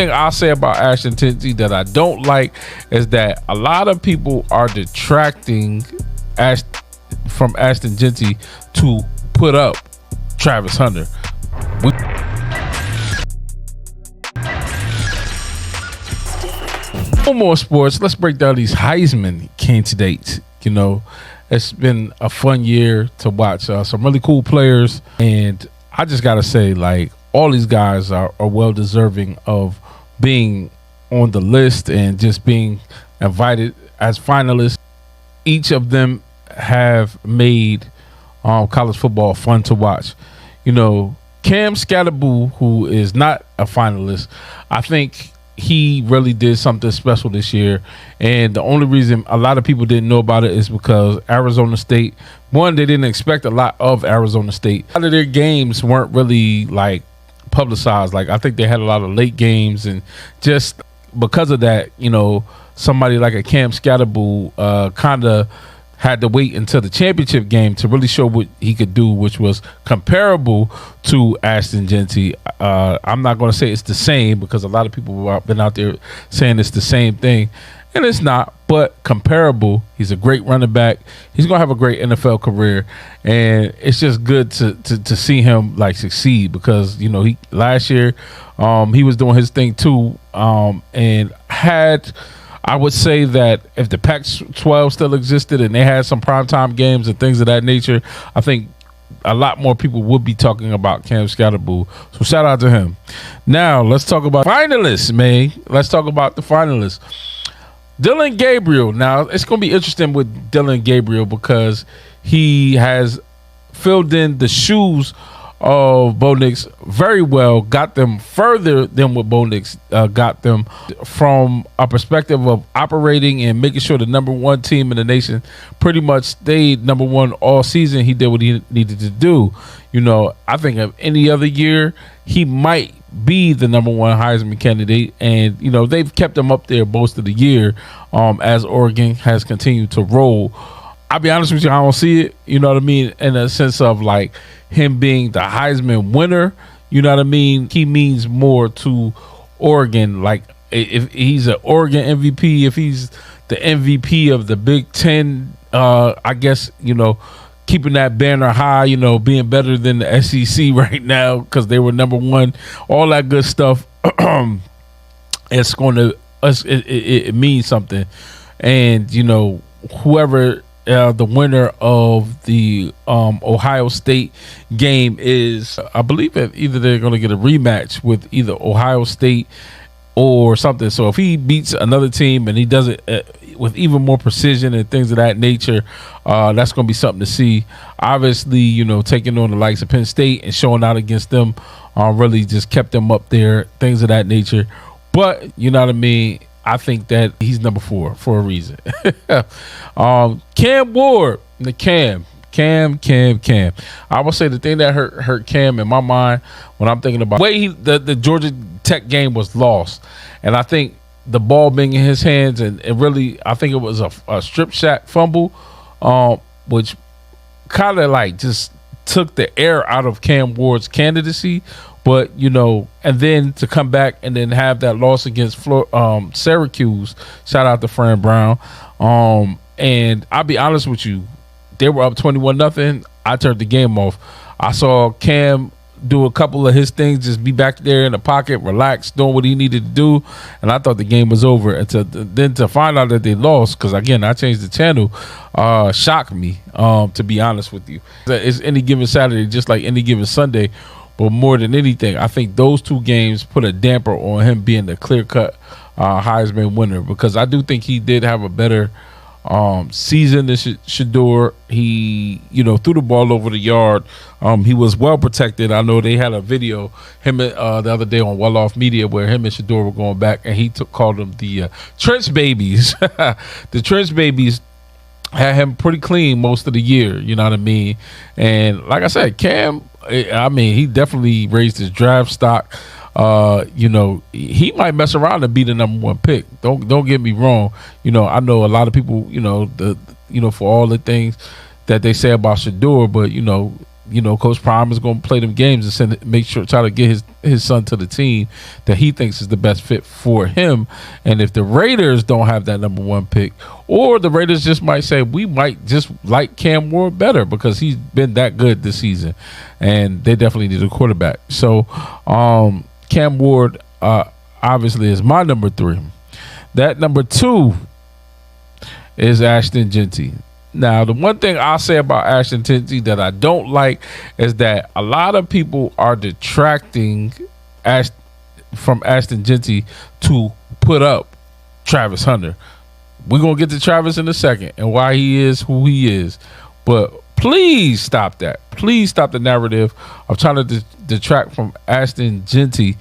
thing I'll say about Ashton Jeanty that I don't like is that a lot of people are detracting from Ashton Jeanty to put up Travis Hunter. No more sports. Let's break down these Heisman candidates. You know, it's been a fun year to watch some really cool players, and I just gotta say, like, all these guys are well deserving of being on the list and just being invited as finalists. Each of them have made college football fun to watch. You know, Cam Scatterboo, who is not a finalist, I think he really did something special this year, and the only reason a lot of people didn't know about it is because Arizona State, one, they didn't expect a lot of Arizona State. A lot of their games weren't really like publicized. Like, I think they had a lot of late games, and just because of that, you know, somebody like a Cam Scatterboo kind of had to wait until the championship game to really show what he could do, which was comparable to Ashton Jeanty. I'm not going to say it's the same, because a lot of people have been out there saying it's the same thing, and it's not, but comparable. He's a great running back. He's going to have a great NFL career, and it's just good to see him like succeed, because, you know, he last year he was doing his thing too, and I would say that if the Pac-12 still existed and they had some primetime games and things of that nature, I think a lot more people would be talking about Cam Scatterboo. So shout out to him. Now let's talk about finalists, man. Let's talk about the finalists. Dillon Gabriel. Now it's going to be interesting with Dillon Gabriel because he has filled in the shoes of Bo Nix very well, got them further than what Bo Nix got them, from a perspective of operating and making sure the number one team in the nation pretty much stayed number one all season. He did what he needed to do. You know, I think of any other year, he might be the number one Heisman candidate, and you know, they've kept him up there most of the year as Oregon has continued to roll. I'll be honest with you, I don't see it, you know what I mean, in a sense of like him being the Heisman winner, you know what I mean? He means more to Oregon. Like, if he's an Oregon MVP, if he's the MVP of the Big Ten, I guess, you know, keeping that banner high, you know, being better than the SEC right now because they were number one, all that good stuff. It's going to, it means something. And, you know, whoever the winner of the Ohio State game is, I believe that either they're going to get a rematch with either Ohio State or something. So if he beats another team and he does it with even more precision and things of that nature, that's going to be something to see. Obviously, you know, taking on the likes of Penn State and showing out against them really just kept them up there, things of that nature. But, you know what I mean? I think that he's number 4 for a reason. Cam Ward, the Cam. I will say the thing that hurt Cam in my mind when I'm thinking about the way the Georgia Tech game was lost, and I think the ball being in his hands, and really I think it was a strip sack fumble, which kind of like just took the air out of Cam Ward's candidacy. But, you know, and then to come back and then have that loss against Syracuse, shout out to Fran Brown. And I'll be honest with you, they were up 21-0. I turned the game off. I saw Cam do a couple of his things, just be back there in the pocket, relax, doing what he needed to do. And I thought the game was over. And then to find out that they lost, because, again, I changed the channel, shocked me, to be honest with you. It's any given Saturday, just like any given Sunday. But more than anything, I think those two games put a damper on him being the clear-cut Heisman winner, because I do think he did have a better season than Shedeur. He, you know, threw the ball over the yard. He was well protected. I know they had a video him the other day on Well Off Media where him and Shedeur were going back, and he called them the Trench Babies. The Trench Babies had him pretty clean most of the year, you know what I mean? And like I said, Cam, I mean, he definitely raised his draft stock. You know, he might mess around and be the number 1 pick. Don't get me wrong. You know, I know a lot of people, you know, for all the things that they say about Shedeur, but, you know, Coach Prime is going to play them games and try to get his son to the team that he thinks is the best fit for him. And if the Raiders don't have that number one pick, or the Raiders just might say, we might just like Cam Ward better because he's been that good this season, and they definitely need a quarterback. So Cam Ward obviously is my number 3. That number 2 is Ashton Jeanty. Now, the one thing I'll say about Ashton Jeanty that I don't like is that a lot of people are detracting from Ashton Jeanty to put up Travis Hunter. We're going to get to Travis in a second and why he is who he is. But please stop that. Please stop the narrative of trying to detract from Ashton Jeanty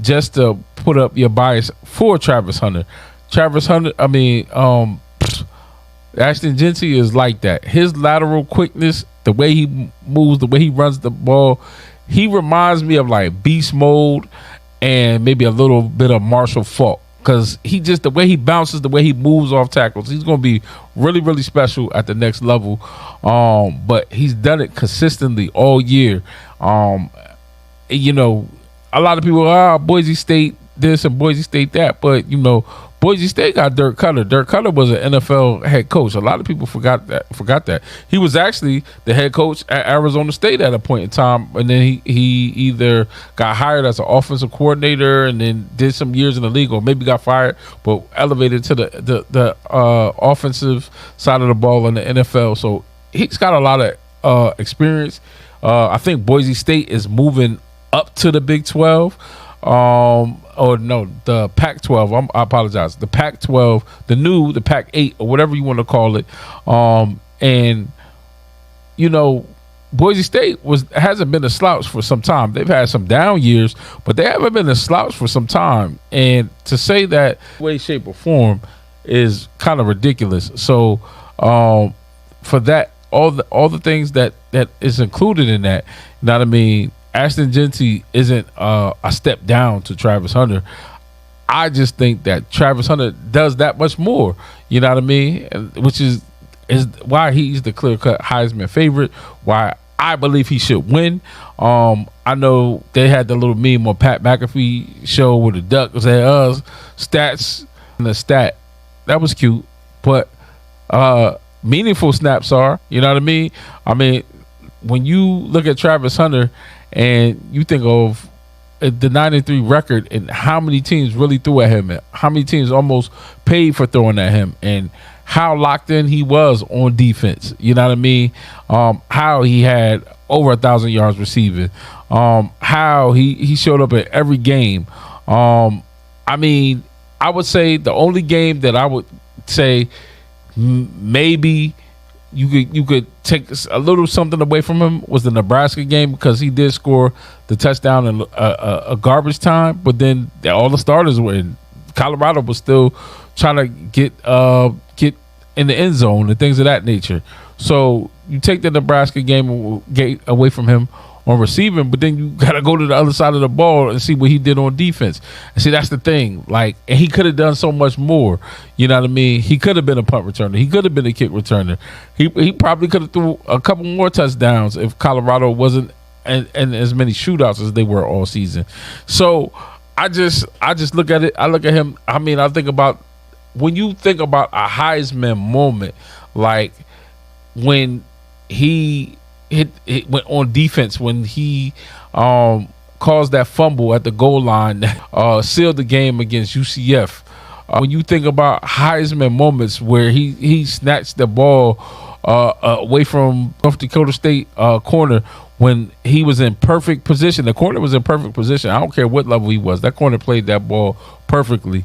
just to put up your bias for Travis Hunter. Ashton Jeanty is like that. His lateral quickness, the way he moves, the way he runs the ball, he reminds me of like beast mode and maybe a little bit of Marshall Faulk, because the way he bounces, the way he moves off tackles, he's going to be really, really special at the next level. But he's done it consistently all year. A lot of people, Boise State this and Boise State that, but Boise State got Dirk Cutter. Dirk Cutter was an NFL head coach. A lot of people forgot that. He was actually the head coach at Arizona State at a point in time, and then he either got hired as an offensive coordinator and then did some years in the league, or maybe got fired but elevated to the offensive side of the ball in the NFL. So he's got a lot of experience. I think Boise State is moving up to the Big 12. The Pac-12. I apologize. The Pac-12, the Pac-8, or whatever you want to call it. Boise State hasn't been a slouch for some time. They've had some down years, but they haven't been a slouch for some time. And to say that way, shape, or form is kind of ridiculous. So for that, all the things that is included in that, you know what I mean? Ashton Jeanty isn't a step down to Travis Hunter. I just think that Travis Hunter does that much more, you know what I mean? Which is why he's the clear-cut Heisman favorite, why I believe he should win. I know they had the little meme on Pat McAfee show with the duck saying, stats and the stat. That was cute, but meaningful snaps are, you know what I mean? I mean, when you look at Travis Hunter and you think of the 93 record and how many teams really threw at him, and how many teams almost paid for throwing at him, and how locked in he was on defense, you know what I mean? How he had over 1,000 yards receiving, how he showed up at every game. I would say the only game that I would say maybe you could take a little something away from him was the Nebraska game, because he did score the touchdown in a garbage time, but then all the starters were in. Colorado was still trying to get in the end zone and things of that nature. So you take the Nebraska game away from him on receiving, but then you got to go to the other side of the ball and see what he did on defense. And see, that's the thing. Like, and he could have done so much more. You know what I mean? He could have been a punt returner. He could have been a kick returner. He probably could have threw a couple more touchdowns if Colorado wasn't in as many shootouts as they were all season. So I just look at it. I look at him. I mean, I think about, when you think about a Heisman moment, like when he went on defense, when he caused that fumble at the goal line that sealed the game against UCF. When you think about Heisman moments where he snatched the ball away from North Dakota State corner when he was in perfect position. The corner was in perfect position. I don't care what level he was. That corner played that ball perfectly.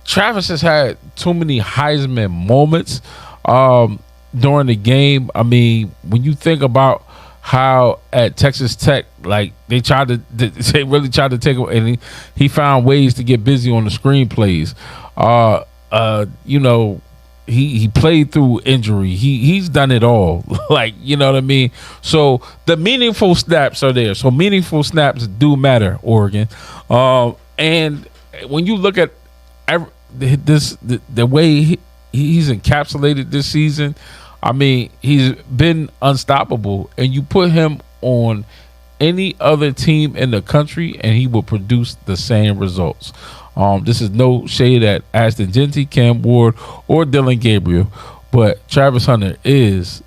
Travis has had too many Heisman moments during the game. I mean, when you think about how at Texas Tech, like they really tried to take him, and he found ways to get busy on the screenplays. He played through injury. He's done it all. Like, you know what I mean? So the meaningful snaps are there. So meaningful snaps do matter, Oregon. And when you look at the way he's encapsulated this season, I mean, he's been unstoppable, and you put him on any other team in the country, and he will produce the same results. This is no shade at Ashton Jeanty, Cam Ward, or Dillon Gabriel, but Travis Hunter is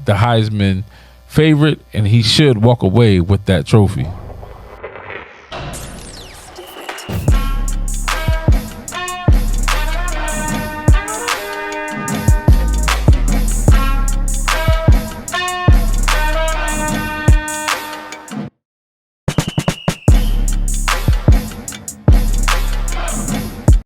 the Heisman favorite, and he should walk away with that trophy.